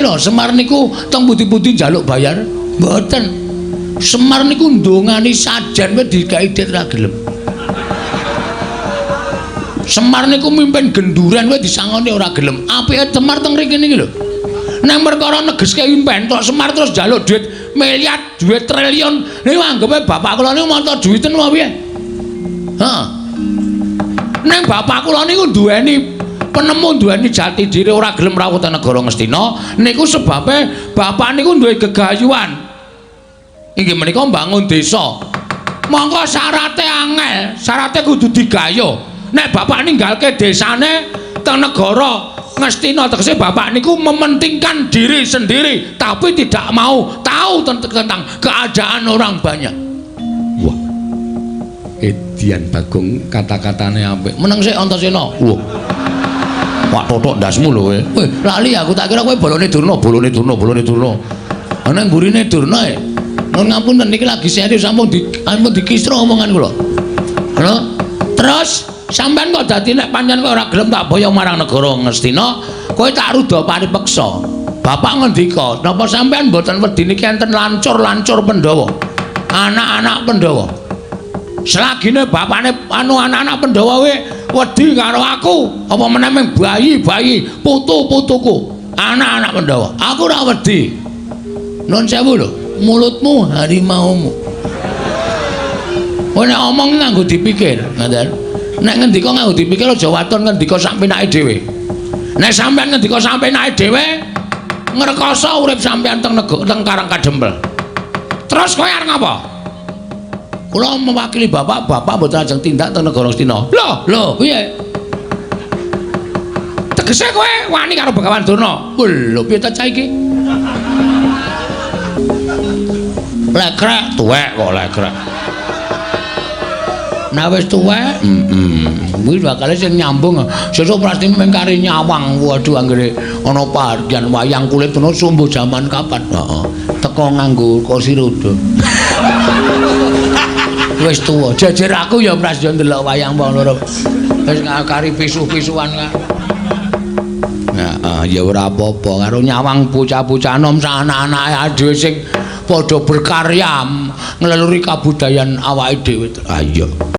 lho Semar niku teng pundi-pundi njaluk bayar mboten Semar niku ndongani sajan wae dikai dit ra gelem Semar niku mimpin genduran wae disangoni ora gelem apike Semar teng mriki niki lho nek perkara negeske impen tok Semar terus njaluk duit miliar duit triliun niku anggape bapak kula niku montor duiten wae piye ha nek bapak kula niku duweni penemu duweni jati diri ora gelem rawuh teng negara Ngastina niku sebabe bapak niku duwe gegayuhan inggih menika mbangun desa mongko syarate angel syarate kudu digayo nek bapak ninggalke desane teng negara Ngastina tegese bapak niku mementingkan diri sendiri tapi tidak mau tahu tentang keadaan orang banyak wah Edian Bagong kata-katane apik meneng sik Antasena wah Wak totok ndasmu lho kowe. Weh, lali aku tak kira kowe bolone Durna. Ana ngurine Durna e. Nuwun ngapunten niki lagi serius sampun dikisro omongan kula. Lho, terus sampean kok dadi nek pancen kowe ora gelem tak boyong marang negara Ngastina, kowe tak ruda paripeksa. Bapak ngendika, napa sampean mboten wedi niki enten lancur-lancur Pandhawa. Anak-anak Pandhawa. Selagine bapakne anak-anak Pandhawa wedi karo aku apa meneh bayi-bayi putu-putuku anak-anak Pandhawa aku ora wedi nuwun sewu lho mulutmu harimaumu kowe nek omong nganggo dipikir ngoten nek ngendika nganggo dipikir aja waton ngendika sak penake dhewe nek sampean ngendika sak penake dhewe ngrekoso urip sampean teng Karangkadempel terus kowe arep ngapa kula mewakili bapak mboten ajeng tindak teng negara Ngastina. Lho, piye? Tegese kowe wani karo Begawan Durna. Lho, piye ta cah iki? Lekrek tuwek kok lekrek. Nah wis tuwek, kuwi bakal sing nyambung. Sesuk pasti mengkari nyawang. Waduh anggere ana pardian wayang kulit ana sumbu jaman kapan? Heeh. Teko nganggo kursi roda. Wis tuwa jejer aku ya pras yo ndelok wayang wong loro wis ngakari pisuh-pisuhan ya ora apa-apa karo nyawang bocah-bocah nom anak-anake dhewe sing padha berkarya ngleluri kabudayan awake dhewe ayo